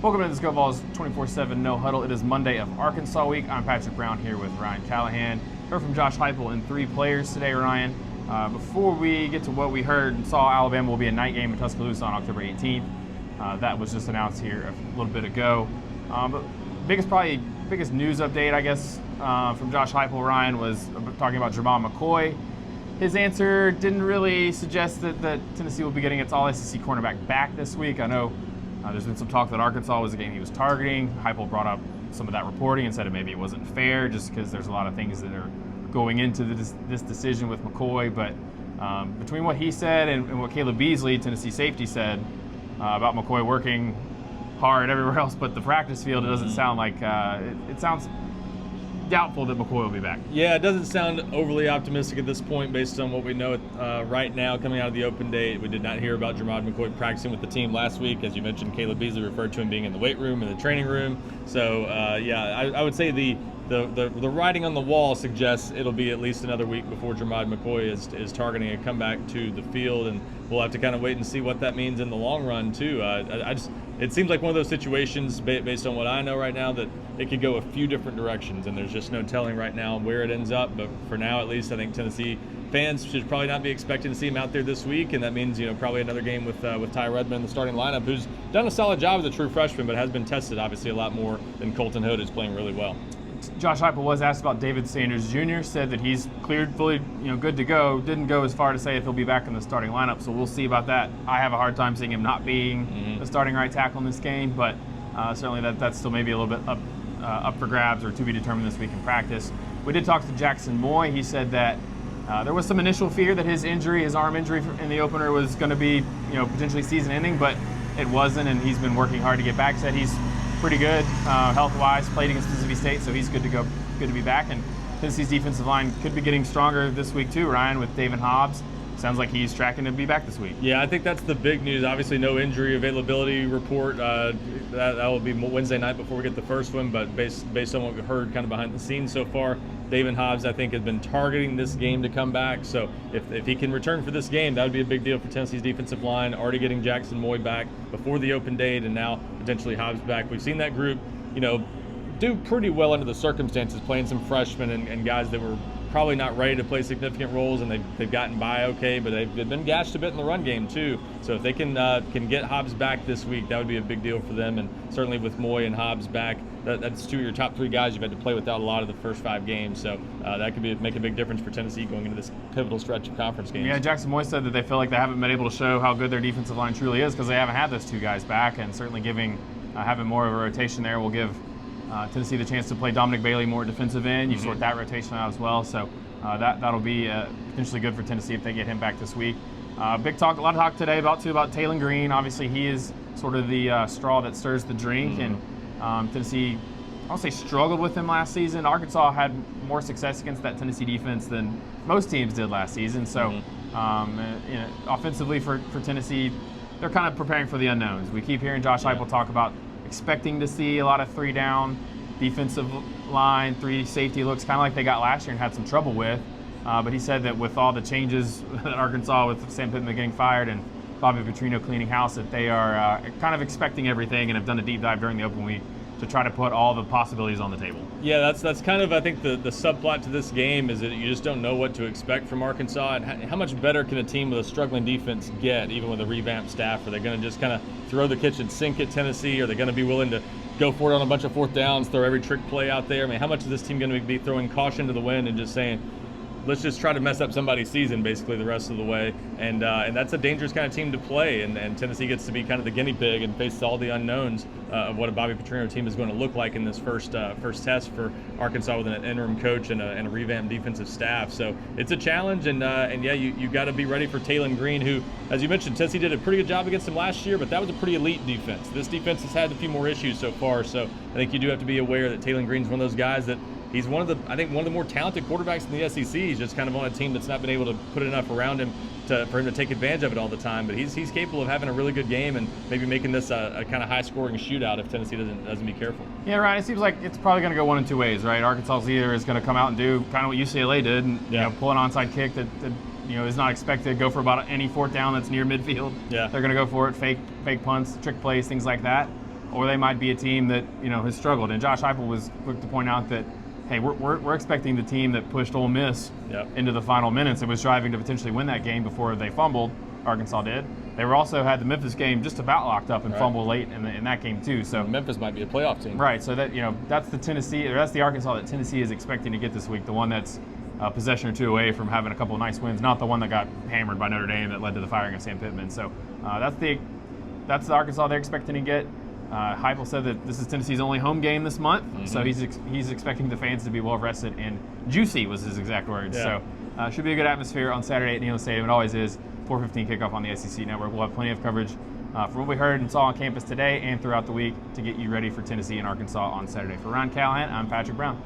Welcome to this Go Vols 24/7 No-Huddle. It is Monday of Arkansas week. I'm Patrick Brown here with Ryan Callahan. Heard from Josh Heupel and 3 players today, Ryan. Before we get to what we heard and saw, Alabama will be a night game in Tuscaloosa on October 18th. That was just announced here a little bit ago. But biggest news update, I guess, from Josh Heupel, Ryan, was talking about Jermod McCoy. His answer didn't really suggest that Tennessee will be getting its all-SEC cornerback back this week. I know there's been some talk that Arkansas was a game he was targeting. Heupel brought up some of that reporting and said that maybe it wasn't fair just because there's a lot of things that are going into this decision with McCoy. But between what he said and what Caleb Beasley, Tennessee safety, said about McCoy working hard everywhere else but the practice field, it doesn't sound like it sounds doubtful that McCoy will be back. Yeah, it doesn't sound overly optimistic at this point based on what we know right now coming out of the open day. We did not hear about Jermod McCoy practicing with the team last week. As you mentioned, Caleb Beasley referred to him being in the weight room, in the training room. So, I would say the writing on the wall suggests it'll be at least another week before Jermod McCoy is targeting a comeback to the field, and we'll have to kind of wait and see what that means in the long run, too. It seems like one of those situations, based on what I know right now, that it could go a few different directions, and there's just no telling right now where it ends up. But for now, at least, I think Tennessee fans should probably not be expecting to see him out there this week, and that means probably another game with Ty Redmond in the starting lineup, who's done a solid job as a true freshman, but has been tested obviously a lot more than Colton Hood, who's playing really well. Josh Heupel was asked about David Sanders Jr., said that he's cleared, fully, good to go. Didn't go as far to say if he'll be back in the starting lineup, so we'll see about that. I have a hard time seeing him not being the starting right tackle in this game, but certainly that's still maybe a little bit up for grabs or to be determined this week in practice. We did talk to Jackson Moy. He said that there was some initial fear that his arm injury in the opener was going to be, potentially season-ending, but it wasn't, and he's been working hard to get back. Said he's pretty good health-wise, played against Mississippi State, so he's good to be back. And Tennessee's defensive line could be getting stronger this week too, Ryan, with Daevin Hobbs. Sounds like he's tracking to be back this week. Yeah, I think that's the big news. Obviously, no injury availability report. That will be Wednesday night before we get the first one, but based on what we've heard kind of behind the scenes so far, Daevin Hobbs, I think, has been targeting this game to come back. So if he can return for this game, that would be a big deal for Tennessee's defensive line. Already getting Jackson Moy back before the open date, and now potentially Hobbs back. We've seen that group, do pretty well under the circumstances, playing some freshmen and guys that were probably not ready to play significant roles, and they've gotten by okay, but they've been gashed a bit in the run game too. So if they can get Hobbs back this week, that would be a big deal for them. And certainly with Moy and Hobbs back, that's 2 of your top 3 guys you've had to play without a lot of the first 5 games. So that could make a big difference for Tennessee going into this pivotal stretch of conference games. Yeah, Jackson Moy said that they feel like they haven't been able to show how good their defensive line truly is because they haven't had those 2 guys back, and certainly having more of a rotation there will give Tennessee the chance to play Dominic Bailey more defensive end. You sort that rotation out as well, so that'll be potentially good for Tennessee if they get him back this week. A lot of talk today about Taylon Green. Obviously, he is sort of the straw that stirs the drink, and Tennessee, I won't say struggled with him last season. Arkansas had more success against that Tennessee defense than most teams did last season. So, offensively for Tennessee, they're kind of preparing for the unknowns. We keep hearing Josh Heupel talk about expecting to see a lot of 3-down defensive line, 3 safety looks, kind of like they got last year and had some trouble with. But he said that with all the changes at Arkansas, with Sam Pittman getting fired and Bobby Petrino cleaning house, that they are kind of expecting everything and have done a deep dive during the open week to try to put all the possibilities on the table. Yeah, that's kind of, I think, the subplot to this game is that you just don't know what to expect from Arkansas, and how much better can a team with a struggling defense get, even with a revamped staff? Are they going to just kind of throw the kitchen sink at Tennessee? Are they going to be willing to go for it on a bunch of 4th downs, throw every trick play out there? I mean, how much is this team going to be throwing caution to the wind and just saying, let's just try to mess up somebody's season basically the rest of the way? And that's a dangerous kind of team to play, and Tennessee gets to be kind of the guinea pig and face all the unknowns of what a Bobby Petrino team is going to look like in this first test for Arkansas with an interim coach and a revamped defensive staff. So it's a challenge, and yeah, you got to be ready for Taylon Green, who, as you mentioned, Tennessee did a pretty good job against him last year, but that was a pretty elite defense. This defense has had a few more issues so far, so I think you do have to be aware that Taylon Green's one of those guys that he's one of the more talented quarterbacks in the SEC. He's just kind of on a team that's not been able to put enough around him for him to take advantage of it all the time. But he's capable of having a really good game and maybe making this a kind of high-scoring shootout if Tennessee doesn't be careful. Yeah, Ryan, it seems like it's probably going to go one of 2 ways, right? Arkansas either is going to come out and do kind of what UCLA did and pull an onside kick that is not expected, go for about any 4th down that's near midfield. Yeah. They're going to go for it, fake punts, trick plays, things like that. or they might be a team that has struggled. And Josh Heupel was quick to point out that, hey, we're expecting the team that pushed Ole Miss into the final minutes and was driving to potentially win that game before they fumbled. Arkansas did. They were also had the Memphis game just about locked up and fumbled late in that game too. So Memphis might be a playoff team. Right. So that that's the Arkansas that Tennessee is expecting to get this week. The one that's a possession or two away from having a couple of nice wins, not the one that got hammered by Notre Dame that led to the firing of Sam Pittman. So that's the Arkansas they're expecting to get. Heupel said that this is Tennessee's only home game this month, so he's expecting the fans to be well rested and juicy was his exact words. Yeah. So should be a good atmosphere on Saturday at Neyland Stadium. It always is. 4:15 kickoff on the SEC Network. We'll have plenty of coverage from what we heard and saw on campus today and throughout the week to get you ready for Tennessee and Arkansas on Saturday. For Ron Callahan, I'm Patrick Brown.